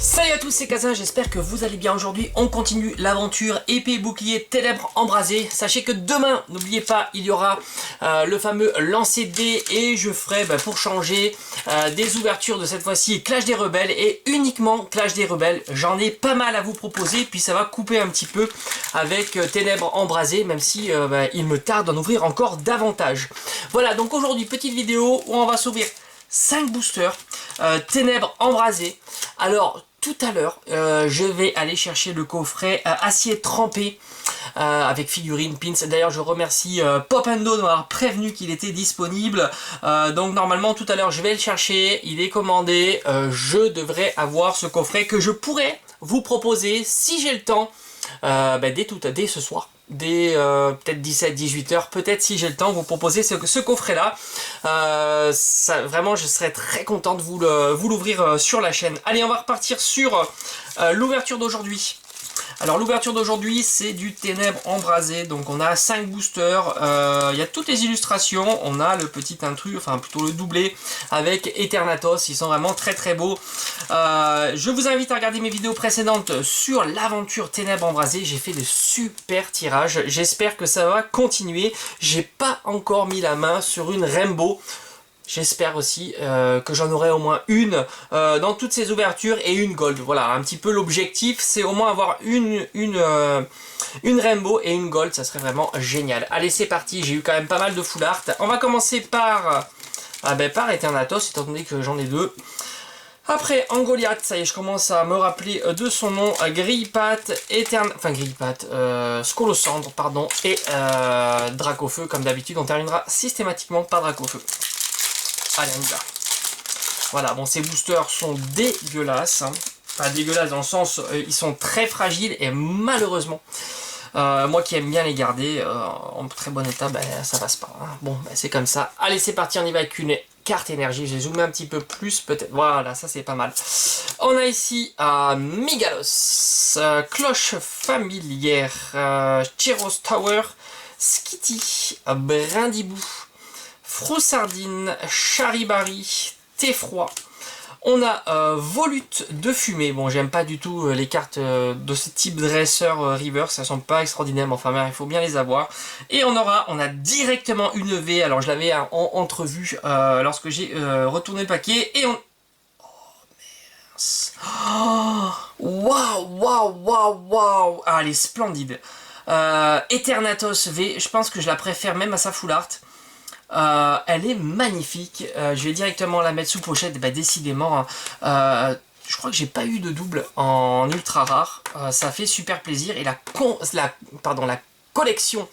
Salut à tous, c'est Kazin, j'espère que vous allez bien. Aujourd'hui on continue l'aventure épée, bouclier, ténèbres embrasées. Sachez que demain, n'oubliez pas, il y aura le fameux lancer de dés et je ferai pour changer des ouvertures de cette fois-ci Clash des Rebelles et uniquement Clash des Rebelles. J'en ai pas mal à vous proposer, puis ça va couper un petit peu avec ténèbres embrasées, même si il me tarde d'en ouvrir encore davantage. Voilà, donc aujourd'hui petite vidéo où on va s'ouvrir 5 boosters ténèbres embrasées. Alors tout à l'heure je vais aller chercher le coffret acier trempé avec figurines, pins. D'ailleurs je remercie Popendo d'avoir prévenu qu'il était disponible, donc normalement tout à l'heure je vais le chercher, il est commandé, je devrais avoir ce coffret que je pourrais vous proposer si j'ai le temps dès ce soir, dès peut-être 17-18 heures, peut-être si j'ai le temps, vous proposer ce coffret là. Vraiment je serais très content de vous l'ouvrir sur la chaîne. Allez, on va repartir sur l'ouverture d'aujourd'hui. Alors l'ouverture d'aujourd'hui c'est du ténèbres embrasé, donc on a 5 boosters, il y a toutes les illustrations, on a le petit intrus, enfin plutôt le doublé avec Eternatos, ils sont vraiment très très beaux. Je vous invite à regarder mes vidéos précédentes sur l'aventure ténèbres embrasées, j'ai fait de super tirages, j'espère que ça va continuer, j'ai pas encore mis la main sur une Rainbow. J'espère aussi que j'en aurai au moins une dans toutes ces ouvertures et une gold. Voilà, un petit peu l'objectif, c'est au moins avoir une rainbow et une gold, ça serait vraiment génial. Allez, c'est parti, j'ai eu quand même pas mal de full art. On va commencer par Eternatos, étant donné que j'en ai deux. Après, en Goliath, ça y est, je commence à me rappeler de son nom, Grille-Pat, Scolosandre, pardon, et Dracofeu, comme d'habitude, on terminera systématiquement par Dracofeu. Allez, on y va. Voilà, bon, ces boosters sont dégueulasses. Hein. Pas dégueulasses dans le sens, ils sont très fragiles et malheureusement, moi qui aime bien les garder en très bon état, ça passe pas. Hein. Bon, c'est comme ça. Allez, c'est parti, on y va avec une carte énergie. J'ai zoomé un petit peu plus, peut-être. Voilà, ça c'est pas mal. On a ici Migalos, Cloche Familière, Chiros Tower, Skitty, Brindibou, Froussardine, Charibari, Theffroi. On a Volute de fumée. Bon, j'aime pas du tout les cartes de ce type dresseur reverse, elles sont pas extraordinaires, mais enfin, il faut bien les avoir. Et on a directement une V. Alors, je l'avais en entrevue lorsque j'ai retourné le paquet. Et on... Oh, mince. Waouh. Ah, elle est splendide. Eternatos V, je pense que je la préfère même à sa full art. Elle est magnifique, je vais directement la mettre sous pochette, décidément, je crois que j'ai pas eu de double en ultra rare, ça fait super plaisir, et la collection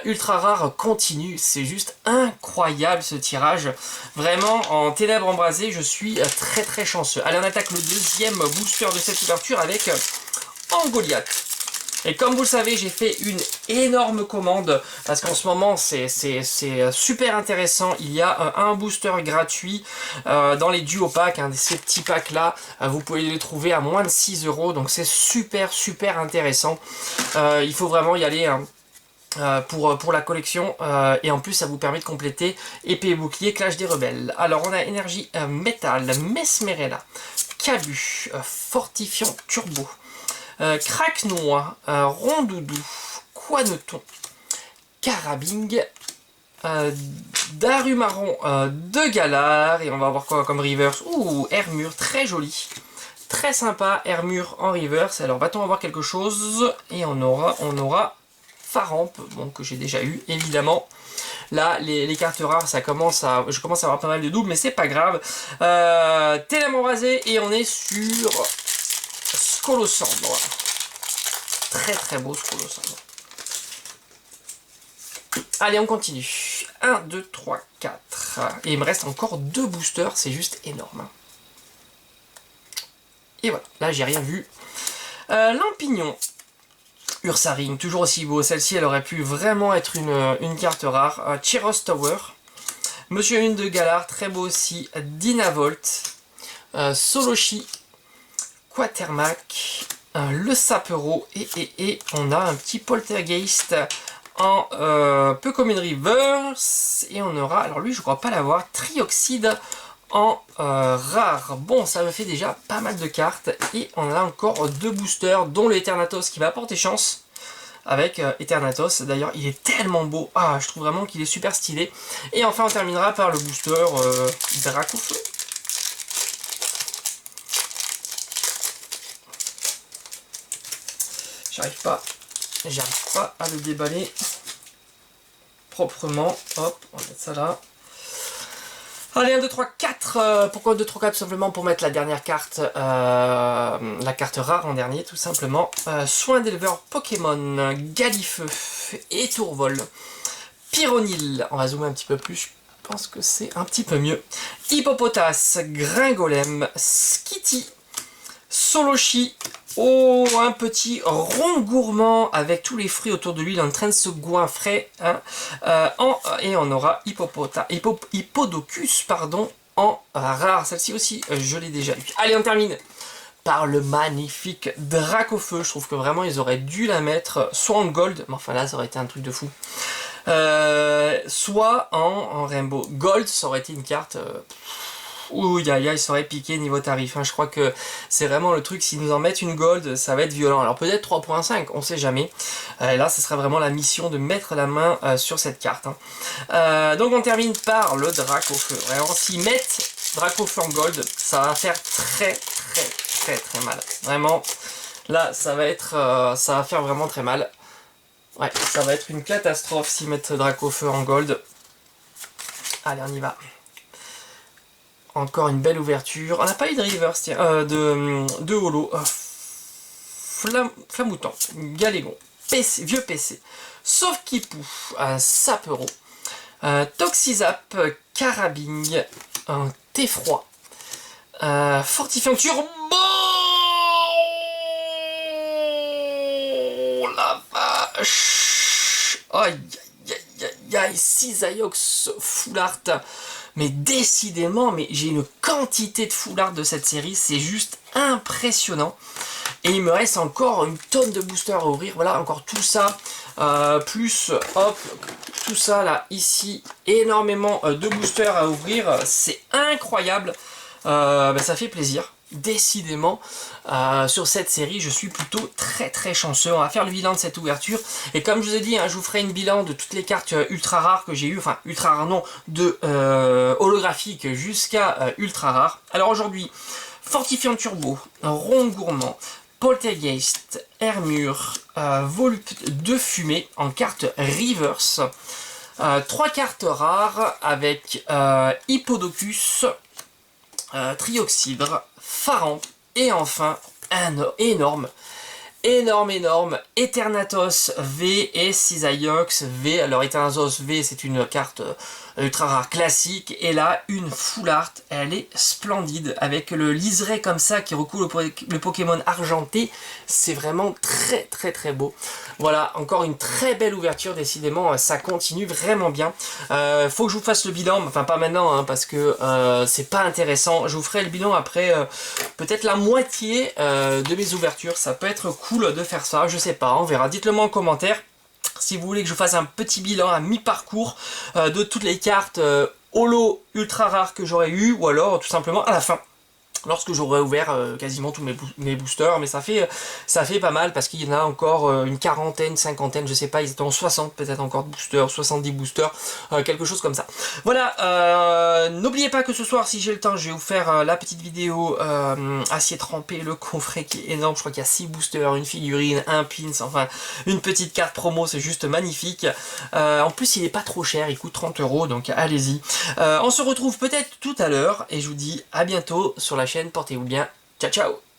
ultra rare continue, c'est juste incroyable ce tirage, vraiment en ténèbres embrasées, je suis très très chanceux. Allez, on attaque le deuxième booster de cette ouverture avec en Goliath. Et comme vous le savez, j'ai fait une énorme commande parce qu'en ce moment c'est super intéressant. Il y a un booster gratuit dans les duo packs, ces petits packs là, vous pouvez les trouver à moins de 6 €, donc c'est super intéressant. Il faut vraiment y aller pour la collection et en plus ça vous permet de compléter épée et bouclier Clash des Rebelles. Alors on a énergie métal, Mesmerella, Cabu, fortifiant turbo, Craque-Noix, Rondoudou, Quaneton, Carabing, Darumaron de Galar, et on va voir quoi comme reverse. Ouh, Hermure, très joli, très sympa, Hermure en reverse. Alors va-t-on avoir quelque chose? Et on aura Faramp, bon, que j'ai déjà eu, évidemment. Là, les cartes rares, je commence à avoir pas mal de doubles, mais c'est pas grave. Ténèbres embrasées, et on est sur Scolosandre. Voilà. Très beau Scolosandre. Allez, on continue. 1, 2, 3, 4. Et il me reste encore 2 boosters, c'est juste énorme. Et voilà, là j'ai rien vu. Lampignon. Ursaring, toujours aussi beau. Celle-ci, elle aurait pu vraiment être une carte rare. Chiros Tower. Monsieur Une de Galar, très beau aussi. Dynavolt. Solochi. Quatermac. Le Sapero. Et on a un petit Poltergeist en peu comme une reverse. Et on aura, alors lui je crois pas l'avoir, Trioxyde en rare. Bon, ça me fait déjà pas mal de cartes. Et on a encore 2 boosters, dont le Eternatus qui va apporter chance. Avec Eternatus, d'ailleurs il est tellement beau, ah je trouve vraiment qu'il est super stylé. Et enfin on terminera par le booster Dracofeu. J'arrive pas à le déballer proprement. Hop, on va mettre ça là. Allez, 1, 2, 3, 4. Pourquoi 2, 3, 4? Tout simplement pour mettre la dernière carte, la carte rare en dernier, tout simplement. Soin d'éleveur Pokémon, Galifeu et Tourvol. Pyronil, on va zoomer un petit peu plus, je pense que c'est un petit peu mieux. Hippopotas, Gringolem, Skitty, Solochi. Oh, un petit rond gourmand avec tous les fruits autour de lui, il est en train de se goinfrer. Hein, et on aura Hippodocus, pardon, en rare. Celle-ci aussi, je l'ai déjà eu. Allez, on termine par le magnifique Dracofeu. Je trouve que vraiment, ils auraient dû la mettre soit en gold, mais enfin là, ça aurait été un truc de fou. Soit en rainbow. Gold, ça aurait été une carte... Ouh, il serait piqué niveau tarif. Hein. Je crois que c'est vraiment le truc. S'ils nous en mettent une gold, ça va être violent. Alors peut-être 3.5, on sait jamais. Et là, ce serait vraiment la mission de mettre la main sur cette carte. Hein. Donc on termine par le Dracofeu. Alors s'ils mettent Dracofeu en gold, ça va faire très mal. Vraiment, là, ça va faire vraiment très mal. Ouais, ça va être une catastrophe s'ils mettent Dracofeu en gold. Allez, on y va. Encore une belle ouverture. On n'a pas eu de reverse, tiens, de holo. Flamoutant, Galégon, PC, vieux PC, sauf Kipou, Sapero, Toxizap, Carabing, un Teffroi, Fortifiant Turbo. Oh la vache. Aïe aïe aïe aïe, Cisaiox Full Art. Mais décidément, mais j'ai une quantité de full art de cette série, c'est juste impressionnant. Et il me reste encore une tonne de boosters à ouvrir. Voilà, encore tout ça, plus, hop, tout ça là, ici, énormément de boosters à ouvrir. C'est incroyable, ça fait plaisir. Décidément, sur cette série, je suis plutôt très chanceux. On va faire le bilan de cette ouverture. Et comme je vous ai dit, hein, je vous ferai une bilan de toutes les cartes ultra rares que j'ai eues. Enfin, ultra rares non, de holographique jusqu'à ultra rares. Alors aujourd'hui, Fortifiant Turbo, Rond Gourmand, Poltergeist, Hermure, Volupte de Fumée en carte reverse. 3 cartes rares avec Hippodocus, Trioxydre, Pharamp et enfin un énorme Eternatus V et Cisaiox V. Alors Eternatus V, c'est une carte ultra rare classique, et là une full art, elle est splendide avec le liseré comme ça qui recouvre le Pokémon argenté. C'est vraiment très beau. Voilà, encore une très belle ouverture, décidément ça continue vraiment bien. Faut que je vous fasse le bilan, enfin pas maintenant hein, parce que c'est pas intéressant. Je vous ferai le bilan après peut-être la moitié de mes ouvertures. Ça peut être cool de faire ça, je sais pas, on verra. Dites-le moi en commentaire si vous voulez que je fasse un petit bilan à mi-parcours de toutes les cartes holo ultra rares que j'aurais eu, ou alors tout simplement à la fin, lorsque j'aurai ouvert quasiment tous mes boosters. Mais ça fait pas mal parce qu'il y en a encore une quarantaine, cinquantaine, je sais pas, ils étaient en 60 peut-être encore de boosters, 70 boosters, quelque chose comme ça. Voilà, n'oubliez pas que ce soir, si j'ai le temps, je vais vous faire la petite vidéo acier trempé, le coffret qui est énorme. Je crois qu'il y a 6 boosters, une figurine, un pins, enfin une petite carte promo, c'est juste magnifique. En plus, il est pas trop cher, il coûte 30 €, donc allez-y. On se retrouve peut-être tout à l'heure et je vous dis à bientôt sur la chaîne. Portez-vous bien, ciao ciao.